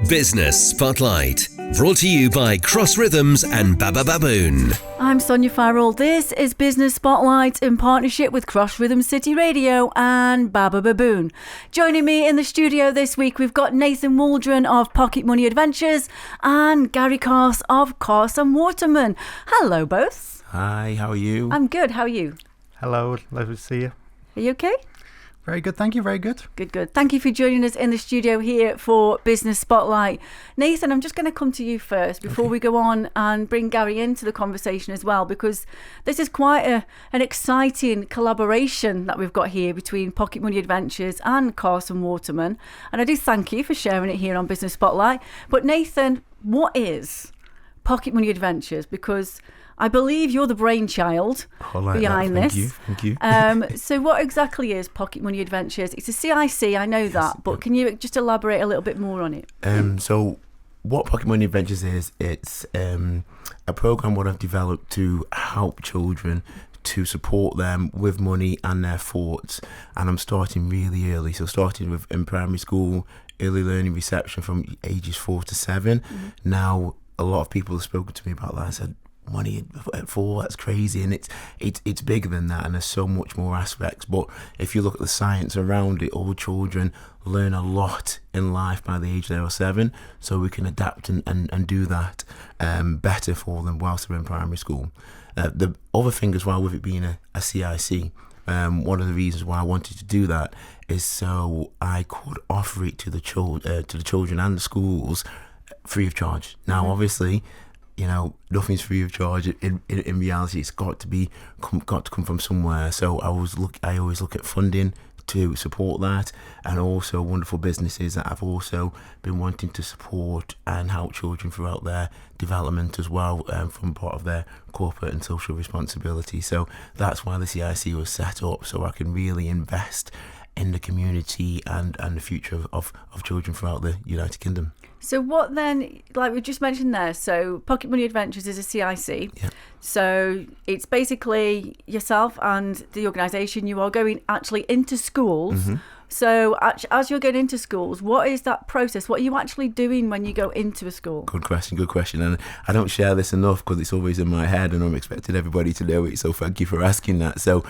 Business Spotlight, brought to you by Cross Rhythms and Baba Baboon. I'm Sonya Farrell. This is Business Spotlight in partnership with Cross Rhythms City Radio and Baba Baboon. Joining me in the studio this week, we've got Nathan Waldron of Pocket Money Adventures and Gary Carse of Carse and Waterman. Hello, both. Hi, how are you? I'm good. How are you? Hello, lovely to see you. Are you okay? Very good, thank you, very good. Good. Thank you for joining us in the studio here for Business Spotlight. Nathan, I'm just going to come to you first before we go on and bring Gary into the conversation as well, because this is quite an exciting collaboration that we've got here between Pocket Money Adventures and Carse and Waterman. And I do thank you for sharing it here on Business Spotlight. But Nathan, what is Pocket Money Adventures? Because I believe you're the brainchild behind this. Thank you. So what exactly is Pocket Money Adventures? It's a CIC, I know that, but can you just elaborate a little bit more on it? So what Pocket Money Adventures is, it's a program what I've developed to help children, to support them with money and their thoughts. And I'm starting really early. So starting with in primary school, early learning reception from ages 4 to 7. Mm-hmm. Now, a lot of people have spoken to me about that. I said, money at 4, that's crazy, and it's bigger than that, and there's so much more aspects. But if you look at the science around it, all children learn a lot in life by the age they are 7, so we can adapt and do that better for them whilst they're in primary school. The other thing as well, with it being a CIC, one of the reasons why I wanted to do that is so I could offer it to the children and the schools free of charge. Now, obviously, you know, nothing's free of charge. In reality, it's got to come from somewhere. So I always look at funding to support that, and also wonderful businesses that I've also been wanting to support and help children throughout their development as well, from part of their corporate and social responsibility. So that's why the CIC was set up, so I can really invest in the community and the future of children throughout the United Kingdom. So what then, like we just mentioned there, so Pocket Money Adventures is a CIC. Yeah. So it's basically yourself and the organisation, you are going actually into schools. Mm-hmm. So as you're going into schools, what is that process? What are you actually doing when you go into a school? Good question. And I don't share this enough because it's always in my head and I'm expecting everybody to know it. So thank you for asking that. So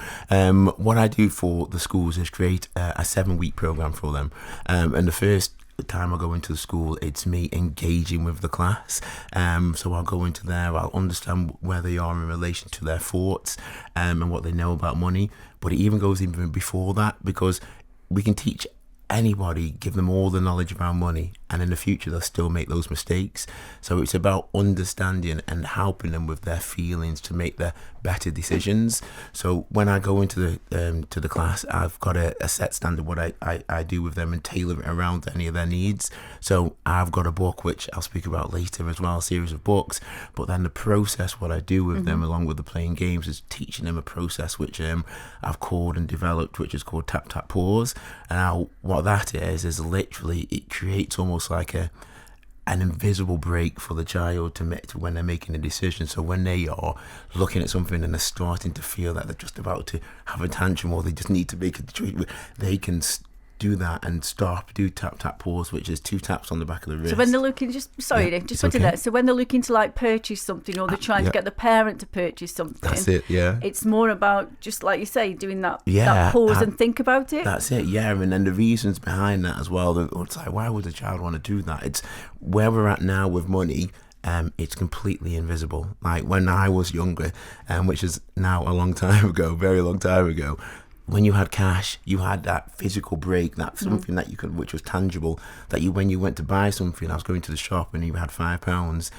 what I do for the schools is create a 7-week program for them. And the first time I go into the school, it's me engaging with the class. So I'll go into there, I'll understand where they are in relation to their thoughts and what they know about money. But it even goes even before that, because we can teach anybody, give them all the knowledge around money, and in the future they'll still make those mistakes. So it's about understanding and helping them with their feelings to make their better decisions. So when I go into the class, I've got a set standard what I do with them and tailor it around any of their needs. So I've got a book which I'll speak about later as well, a series of books. But then the process, what I do with them along with the playing games, is teaching them a process which I've called and developed, which is called Tap Tap Pause. And now what that is literally, it creates almost like an invisible break for the child to make when they're making a decision. So when they are looking at something and they're starting to feel that they're just about to have a tantrum, or they just need to make a choice, they can do that and stop, do tap tap pause, which is 2 taps on the back of the wrist. So when they're looking, just put it there. So when they're looking to like purchase something, or they're trying to get the parent to purchase something, that's it. Yeah, it's more about, just like you say, doing that pause and think about it. That's it. Yeah, and then the reasons behind that as well. It's like, why would a child want to do that? It's where we're at now with money. It's completely invisible. Like when I was younger, which is now a long time ago, very long time ago. When you had cash, you had that physical break, that something that you could, which was tangible, that you, when you went to buy something, I was going to the shop and you had £5,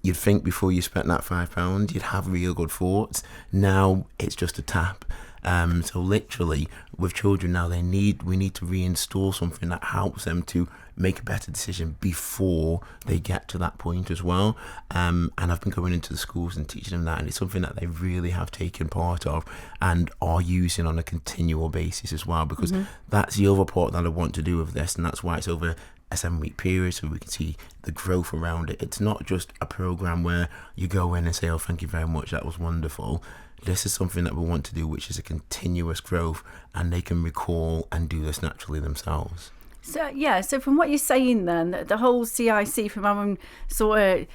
you'd think before you spent that £5, you'd have real good thoughts. Now it's just a tap. So literally with children now, we need to reinstall something that helps them to make a better decision before they get to that point as well. And I've been going into the schools and teaching them that, and it's something that they really have taken part of and are using on a continual basis as well, because that's the other part that I want to do with this, and that's why it's over a 7-week period, so we can see the growth around it. It's not just a program where you go in and say, oh, thank you very much, that was wonderful. This is something that we want to do, which is a continuous growth, and they can recall and do this naturally themselves. So from what you're saying then, the whole CIC, from having sort of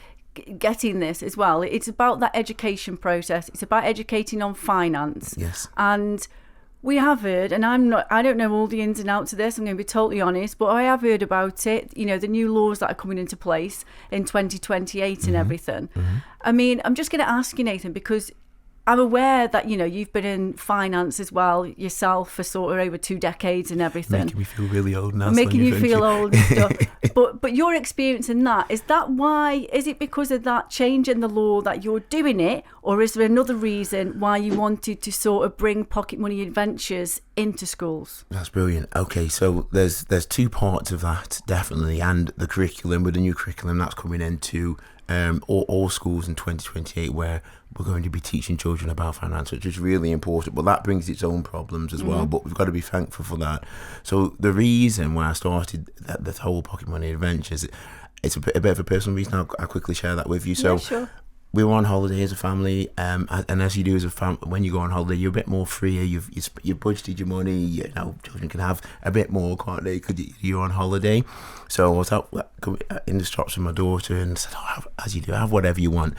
getting this as well, it's about that education process. It's about educating on finance. Yes. And we have heard, and I don't know all the ins and outs of this, I'm going to be totally honest, but I have heard about it, the new laws that are coming into place in 2028 and everything. I mean, I'm just going to ask you, Nathan, because I'm aware that, you've been in finance as well yourself for sort of over 2 decades and everything. Making me feel really old now. Making Sonya, you thank feel old and stuff. But your experience in that, is it because of that change in the law that you're doing it? Or is there another reason why you wanted to sort of bring Pocket Money Adventures into schools? That's brilliant. Okay, so there's 2 parts of that, definitely. And the curriculum, with the new curriculum that's coming into all schools in 2028, where we're going to be teaching children about finance, which is really important, but that brings its own problems as well, but we've got to be thankful for that. So the reason why I started the whole Pocket Money Adventures, it's a bit of a personal reason. I'll quickly share that with you. So yeah, sure. We were on holiday as a family, and as you do as a family, when you go on holiday, you're a bit more freer. You've budgeted your money. Children can have a bit more, can't they? Because you're on holiday. So I was out in the shops with my daughter and said, as you do, have whatever you want.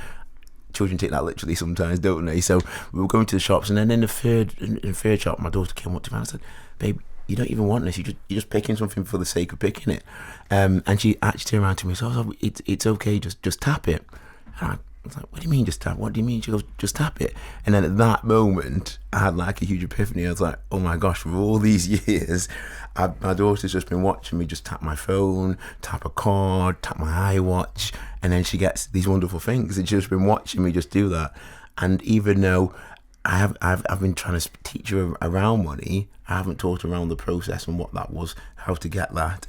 Children take that literally sometimes, don't they? So we were going to the shops, and then in the third shop, my daughter came up to me and said, "Babe, you don't even want this. You're just picking something for the sake of picking it." And she actually turned around to me and said, "Oh, it's okay. Just tap it." And I was like, "What do you mean just tap? What do you mean?" She goes, "Just tap it." And then at that moment, I had like a huge epiphany. I was like, "Oh my gosh!" For all these years, my daughter's just been watching me just tap my phone, tap a card, tap my iWatch, and then she gets these wonderful things. And she's just been watching me just do that. And even though I've been trying to teach her around money, I haven't taught her around the process and what that was, how to get that.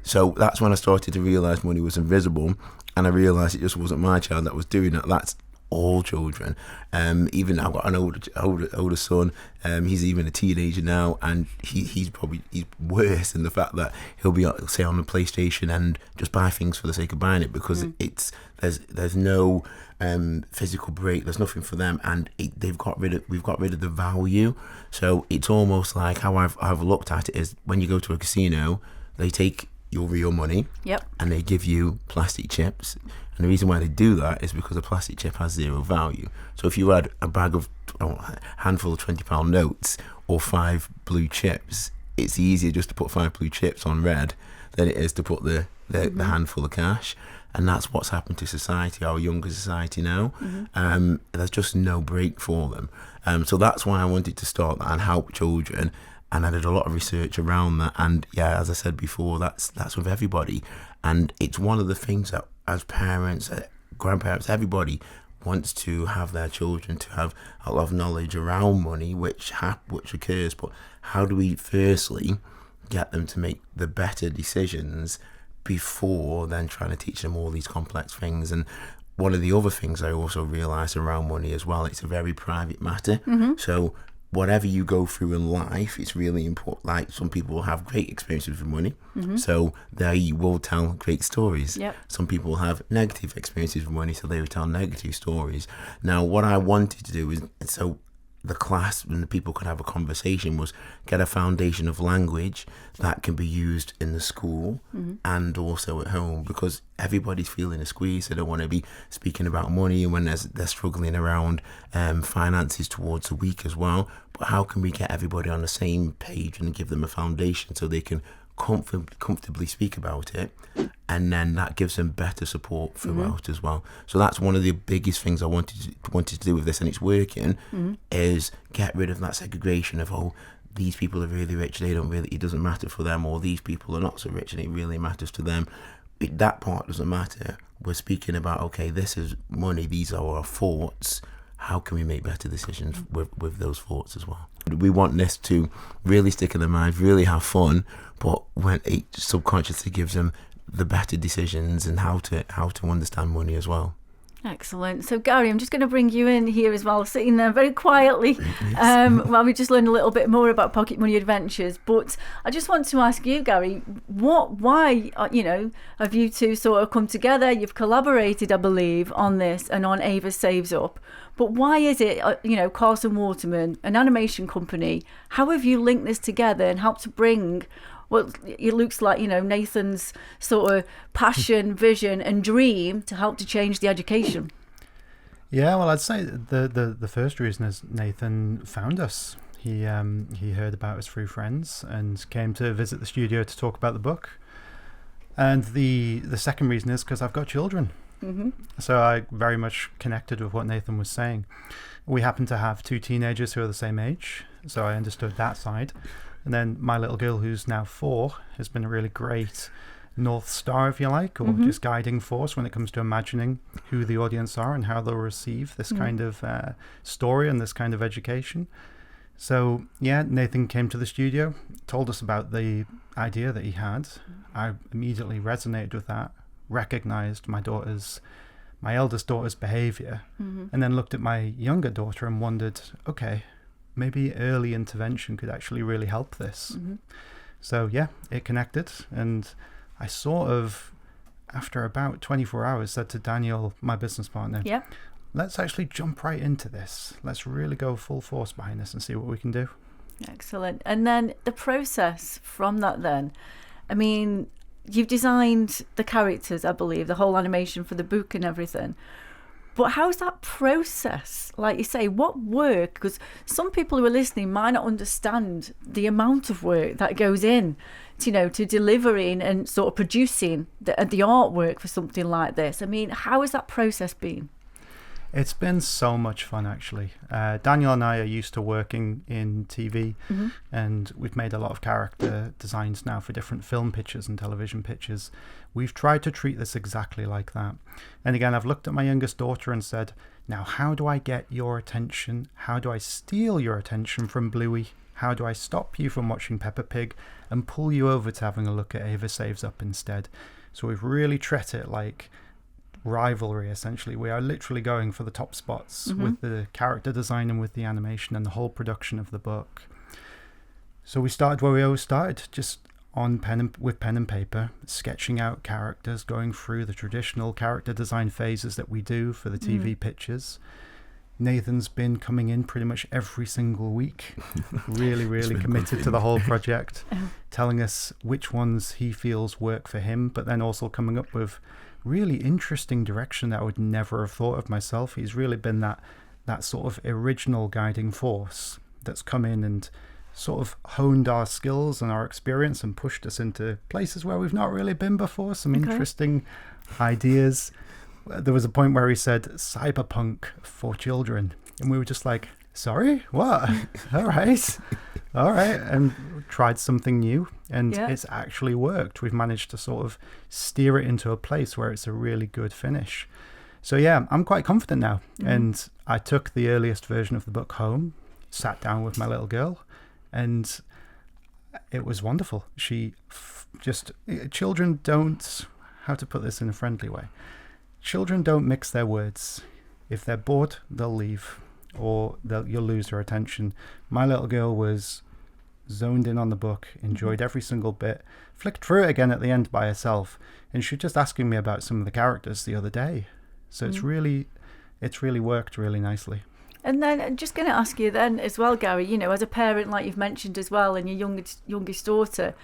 So that's when I started to realise money was invisible. And I realised it just wasn't my child that was doing it. That's all children. Even I've got an older son. He's even a teenager now, and he's worse in the fact that he'll be, say, on the PlayStation and just buy things for the sake of buying it, because there's no physical break. There's nothing for them, and we've got rid of the value. So it's almost like how I've looked at it is, when you go to a casino, they take your real money, and they give you plastic chips. And the reason why they do that is because a plastic chip has 0 value. So if you had a handful of £20 notes or 5 blue chips, it's easier just to put 5 blue chips on red than it is to put the handful of cash. And that's what's happened to society, our younger society now. There's just no break for them. So that's why I wanted to start that and help children. And I did a lot of research around that. And yeah, as I said before, that's with everybody. And it's one of the things that, as parents, grandparents, everybody wants to have their children to have a lot of knowledge around money, which occurs. But how do we firstly get them to make the better decisions before then trying to teach them all these complex things? And one of the other things I also realised around money as well, it's a very private matter. So whatever you go through in life, it's really important. Like, some people will have great experiences with money, so they will tell great stories. Some people will have negative experiences with money, so they will tell negative stories. Now, what I wanted to do is, so the class and the people could have a conversation, was get a foundation of language that can be used in the school and also at home, because everybody's feeling a squeeze. They don't want to be speaking about money when they're struggling around finances towards the week as well. But how can we get everybody on the same page and give them a foundation so they can comfortably speak about it, and then that gives them better support throughout as well. So that's one of the biggest things I wanted to do with this, and it's working, is get rid of that segregation of, oh, these people are really rich, it doesn't matter for them, or these people are not so rich and it really matters to them. That part doesn't matter. We're speaking about, okay, this is money, these are our thoughts. How can we make better decisions with those thoughts as well? We want this to really stick in their mind, really have fun, but when it subconsciously gives them the better decisions and how to understand money as well. Excellent. So Gary, I'm just going to bring you in here as well, sitting there very quietly while we just learn a little bit more about Pocket Money Adventures. But I just want to ask you, Gary, why have you two sort of come together? You've collaborated, I believe, on this and on Ava Saves Up. But why is it, Carse and Waterman, an animation company, how have you linked this together and helped to bring what it looks like, Nathan's sort of passion, vision and dream to help to change the education. Yeah, well, I'd say the first reason is Nathan found us. He heard about us through friends and came to visit the studio to talk about the book. And the second reason is because I've got children. Mm-hmm. So I very much connected with what Nathan was saying. We happen to have 2 teenagers who are the same age, so I understood that side. And then my little girl, who's now 4, has been a really great North Star, if you like, or just guiding force when it comes to imagining who the audience are and how they'll receive this kind of story and this kind of education. So, yeah, Nathan came to the studio, told us about the idea that he had. I immediately resonated with that, recognized my eldest daughter's behavior, and then looked at my younger daughter and wondered, okay, maybe early intervention could actually really help this. So, yeah, it connected, and I sort of, after about 24 hours, said to Daniel, my business partner, let's actually jump right into this. Let's really go full force behind this and see what we can do. Excellent. And then the process from that then, I mean, you've designed the characters, I believe, the whole animation for the book and everything. But how's that process? Like you say, what work? Because some people who are listening might not understand the amount of work that goes in, to delivering and sort of producing the artwork for something like this. I mean, how has that process been? It's been so much fun, actually. Daniel and I are used to working in TV, and we've made a lot of character designs now for different film pitches and television pitches. We've tried to treat this exactly like that. And again, I've looked at my youngest daughter and said, now, how do I get your attention? How do I steal your attention from Bluey? How do I stop you from watching Peppa Pig and pull you over to having a look at Ava Saves Up instead? So we've really treated it like rivalry, essentially. We are literally going for the top spots with the character design and with the animation and the whole production of the book. So we started where we always started, just with pen and paper, sketching out characters, going through the traditional character design phases that we do for the TV pitches. Nathan's been coming in pretty much every single week, really committed to the whole project, telling us which ones he feels work for him, but then also coming up with really interesting direction that I would never have thought of myself. He's really been that sort of original guiding force that's come in and sort of honed our skills and our experience and pushed us into places where we've not really been before, some interesting ideas. There was a point where he said cyberpunk for children, and we were just like, sorry, what? all right, and tried something new, and it's actually worked. We've managed to sort of steer it into a place where it's a really good finish. So yeah, I'm quite confident now. And I took the earliest version of the book home, sat down with my little girl, and it was wonderful. Children don't, how to put this in a friendly way, children don't mix their words. If they're bored, they'll leave, or you'll lose their attention. My little girl was zoned in on the book, enjoyed every single bit, flicked through it again at the end by herself, and she was just asking me about some of the characters the other day. So it's really worked really nicely. And then I'm just going to ask you then as well, Gary, as a parent, like you've mentioned as well, and your youngest daughter,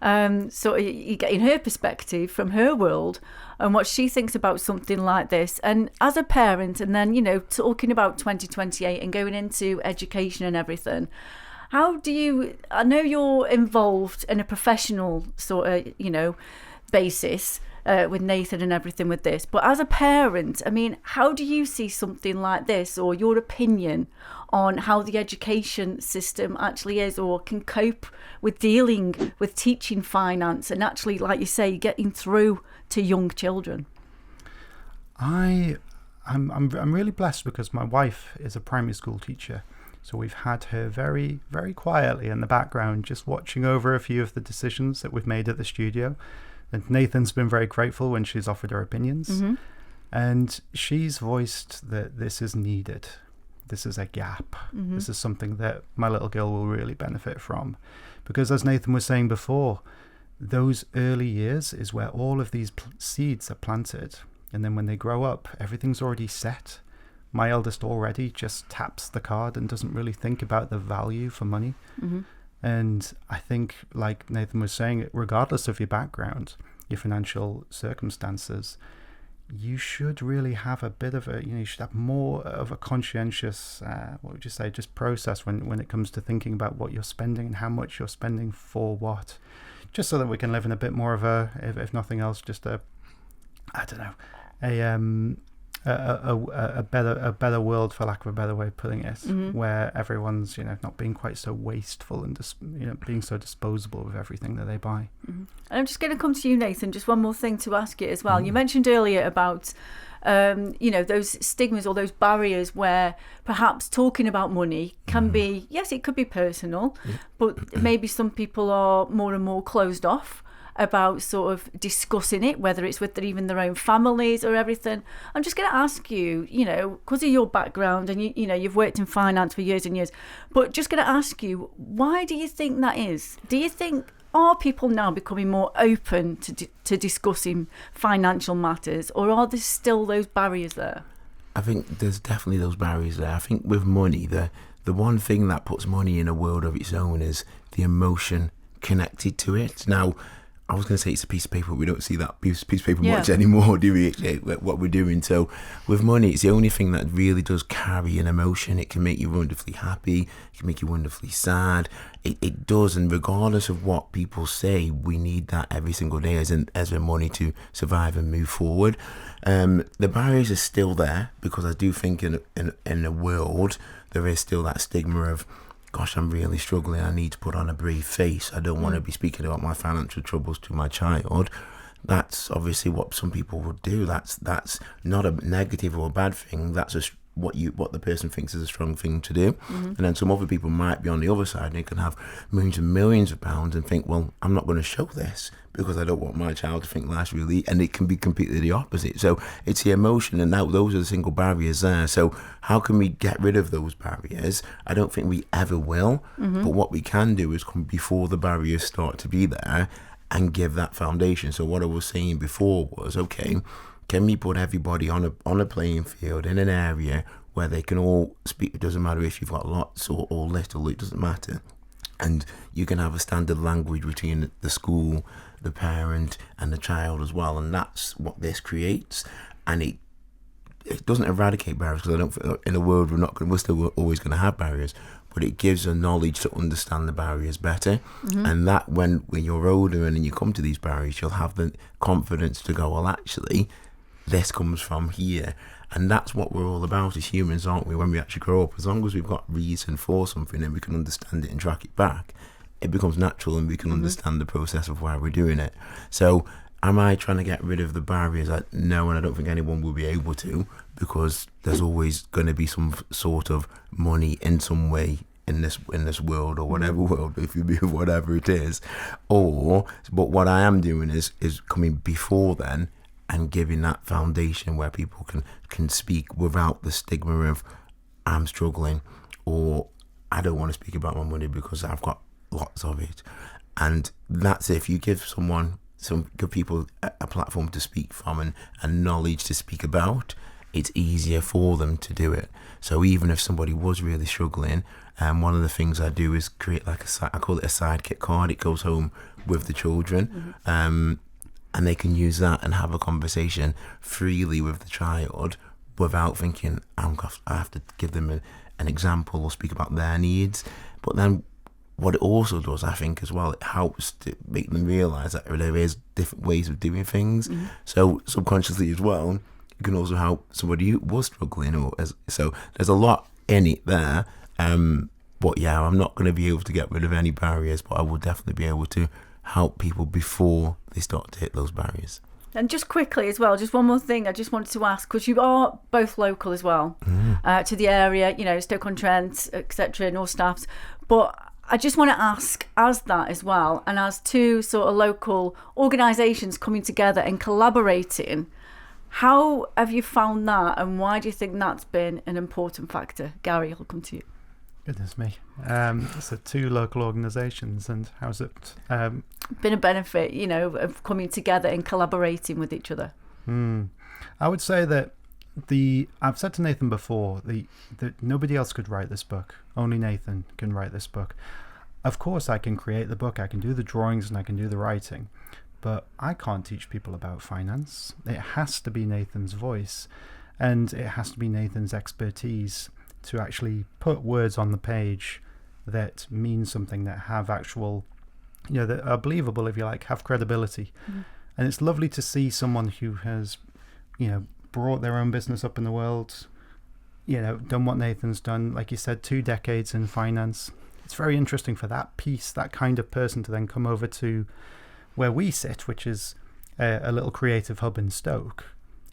so you're getting her perspective from her world and what she thinks about something like this. And as a parent, and then, talking about 2028 and going into education and everything, how do you, I know you're involved in a professional sort of, basis, with Nathan and everything with this, but as a parent, I mean, how do you see something like this, or your opinion on how the education system actually is or can cope with dealing with teaching finance and actually, like you say, getting through to young children? I'm really blessed because my wife is a primary school teacher, so we've had her very, very quietly in the background, just watching over a few of the decisions that we've made at the studio. And Nathan's been very grateful when she's offered her opinions. And she's voiced that this is needed. This is a gap. This is something that my little girl will really benefit from. Because as Nathan was saying before, those early years is where all of these seeds are planted. And then when they grow up, everything's already set. My eldest already just taps the card and doesn't really think about the value for money. And I think, like Nathan was saying, regardless of your background, your financial circumstances, you should really have a bit of you should have more of a conscientious, what would you say, just process when it comes to thinking about what you're spending and how much you're spending for what, just so that we can live in a bit more of a, if nothing else, just a better world, for lack of a better way of putting it, where everyone's not being quite so wasteful and being so disposable with everything that they buy. And I'm just going to come to you, Nathan. Just one more thing to ask you as well. You mentioned earlier about those stigmas or those barriers where perhaps talking about money can be, yes, it could be personal, but maybe some people are more and more closed off about sort of discussing it, whether it's with even their own families or everything. I'm just going to ask you, because of your background and you've worked in finance for years and years, but just going to ask you, why do you think that is? Do you think, are people now becoming more open to discussing financial matters, or are there still those barriers there? I think there's definitely those barriers there. I think with money, the one thing that puts money in a world of its own is the emotion connected to it. Now, I was going to say it's a piece of paper, but we don't see that piece of paper much anymore, do we, what we're doing? So with money, it's the only thing that really does carry an emotion. It can make you wonderfully happy. It can make you wonderfully sad. It does, and regardless of what people say, we need that every single day as a money to survive and move forward. The barriers are still there, because I do think in the world, there is still that stigma of, gosh, I'm really struggling, I need to put on a brave face, I don't want to be speaking about my financial troubles to my child. That's obviously what some people would do. That's not a negative or a bad thing. That's what the person thinks is a strong thing to do. And then some other people might be on the other side, and they can have millions and millions of pounds and think, well, I'm not going to show this because I don't want my child to think life's really, and it can be completely the opposite. So it's the emotion, and now those are the single barriers there. So how can we get rid of those barriers? I don't think we ever will, but what we can do is come before the barriers start to be there and give that foundation. So what I was saying before was, okay, can we put everybody on a playing field in an area where they can all speak? It doesn't matter if you've got lots or little, it doesn't matter. And you can have a standard language between the school, the parent and the child as well. And that's what this creates. And it doesn't eradicate barriers, because I don't think in a world we're still always going to have barriers, but it gives a knowledge to understand the barriers better. And that when you're older and you come to these barriers, you'll have the confidence to go, well, actually, this comes from here. And that's what we're all about as humans, aren't we? When we actually grow up, as long as we've got reason for something and we can understand it and track it back, it becomes natural, and we can understand the process of why we're doing it. So am I trying to get rid of the barriers? No, and I don't think anyone will be able to, because there's always going to be some sort of money in some way in this world, or whatever world, if you believe whatever it is. But what I am doing is coming before then and giving that foundation where people can speak without the stigma of, I'm struggling, or I don't want to speak about my money because I've got lots of it. And that's if you give give people a platform to speak from and knowledge to speak about, it's easier for them to do it. So even if somebody was really struggling, one of the things I do is create I call it a sidekick card. It goes home with the children, and they can use that and have a conversation freely with the child without thinking, I have to give them an example or speak about their needs. But then what it also does, I think, as well, it helps to make them realise that there is different ways of doing things. So subconsciously as well, it can also help somebody who was struggling. So there's a lot in it there. But yeah, I'm not going to be able to get rid of any barriers, but I will definitely be able to help people before they start to hit those barriers. And just quickly as well, just one more thing I just wanted to ask, because you are both local as well to the area, Stoke-on-Trent, etc., North Staffs. But I just want to ask, as that as well, and as two sort of local organisations coming together and collaborating, how have you found that, and why do you think that's been an important factor? Gary, I'll come to you. Goodness me. So two local organisations, and how's it been a benefit, of coming together and collaborating with each other? I would say that I've said to Nathan before that nobody else could write this book. Only Nathan can write this book. Of course, I can create the book, I can do the drawings, and I can do the writing, but I can't teach people about finance. It has to be Nathan's voice, and it has to be Nathan's expertise to actually put words on the page that mean something, that have actual, that are believable, if you like, have credibility. And it's lovely to see someone who has, brought their own business up in the world, done what Nathan's done, like you said, 2 decades in finance. It's very interesting for that piece, that kind of person, to then come over to where we sit, which is a little creative hub in Stoke.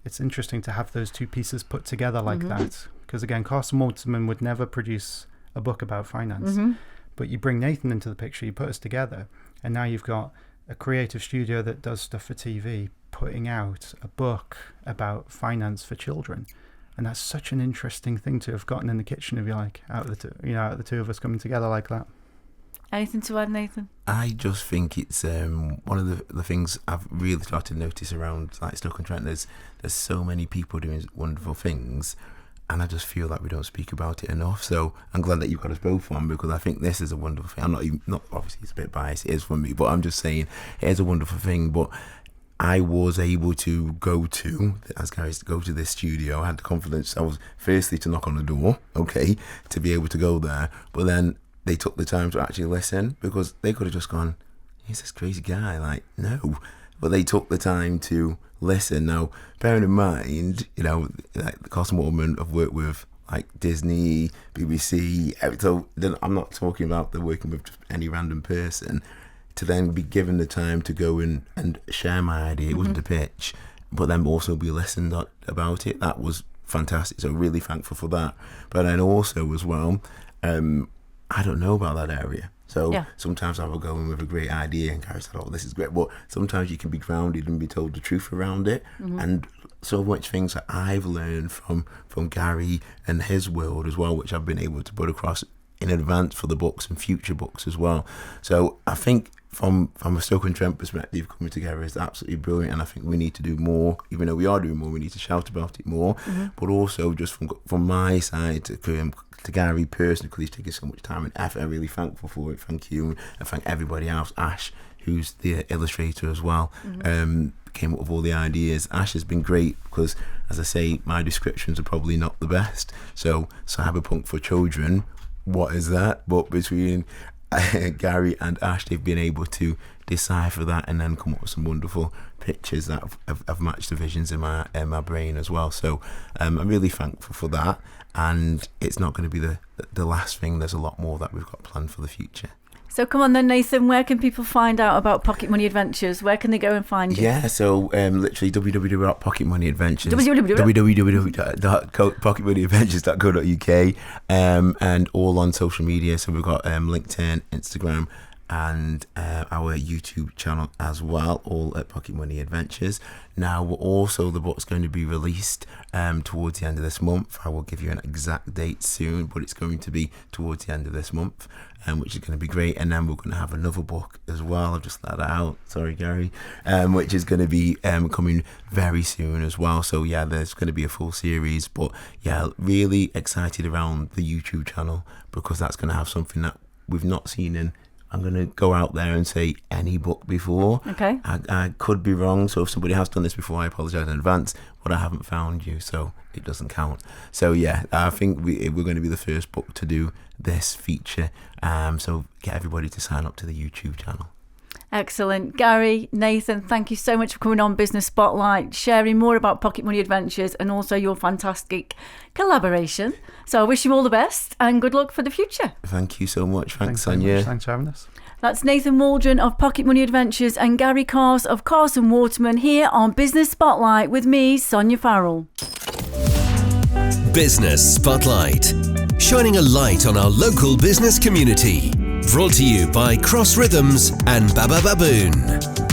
It's interesting to have those 2 pieces put together like that, because again, Carse and Waterman would never produce a book about finance, but you bring Nathan into the picture, you put us together, and now you've got a creative studio that does stuff for TV putting out a book about finance for children. And that's such an interesting thing to have gotten in the kitchen, if you like, out of the 2 of us coming together like that. Anything to add, Nathan? I just think it's one of the things I've really started to notice around like Stoke-on-Trent. There's so many people doing wonderful things, and I just feel like we don't speak about it enough. So I'm glad that you've got us both on, because I think this is a wonderful thing. I'm not obviously it's a bit biased, it is for me, but I'm just saying it is a wonderful thing. But I was able to go to this studio. I had the confidence. I was firstly to knock on the door, okay, to be able to go there. But then they took the time to actually listen, because they could have just gone, he's this crazy guy. Like, no. But they took the time to listen. Now, bearing in mind, like the Carse and Waterman have worked with like Disney, BBC. So I'm not talking about the working with just any random person. To then be given the time to go and share my idea, it wasn't a pitch, but then also be listened about it. That was fantastic. So really thankful for that. But then also as well, I don't know about that area. So sometimes I will go in with a great idea and Gary said, oh, this is great. But sometimes you can be grounded and be told the truth around it. And so much things that I've learned from Gary and his world as well, which I've been able to put across in advance for the books and future books as well. So I think from a Stoke-on-Trent perspective, coming together is absolutely brilliant, and I think we need to do more. Even though we are doing more, we need to shout about it more. But also just from my side to Gary personally, because he's taken so much time and effort, I'm really thankful for it. Thank you, and thank everybody else. Ash, who's the illustrator as well, came up with all the ideas. Ash has been great, because as I say, my descriptions are probably not the best. So Cyberpunk for children, what is that? But between Gary and Ash, they've been able to decipher that and then come up with some wonderful pictures that have matched the visions in my brain as well. So I'm really thankful for that, and it's not going to be the last thing. There's a lot more that we've got planned for the future. So come on then, Nathan, where can people find out about Pocket Money Adventures? Where can they go and find you? Yeah, so literally www.pocketmoneyadventures www.pocketmoneyadventures.co.uk and all on social media. So we've got LinkedIn, Instagram, and our YouTube channel as well, all at Pocket Money Adventures. Now, the book's going to be released towards the end of this month. I will give you an exact date soon, but it's going to be towards the end of this month, which is going to be great. And then we're going to have another book as well. I've just let that out. Sorry, Gary. Which is going to be coming very soon as well. So yeah, there's going to be a full series. But yeah, really excited around the YouTube channel, because that's going to have something that we've not seen in, I'm going to go out there and say, any book before. Okay. I could be wrong, so if somebody has done this before, I apologise in advance, but I haven't found you, so it doesn't count. So yeah, I think we're going to be the first book to do this feature, so get everybody to sign up to the YouTube channel. Excellent. Gary, Nathan, thank you so much for coming on Business Spotlight, sharing more about Pocket Money Adventures and also your fantastic collaboration. So I wish you all the best and good luck for the future. Thank you so much. Thanks Sonya. Thanks for having us. That's Nathan Waldron of Pocket Money Adventures and Gary Carse of Carse and Waterman here on Business Spotlight with me, Sonya Farrell. Business Spotlight, shining a light on our local business community. Brought to you by Cross Rhythms and Baba Baboon.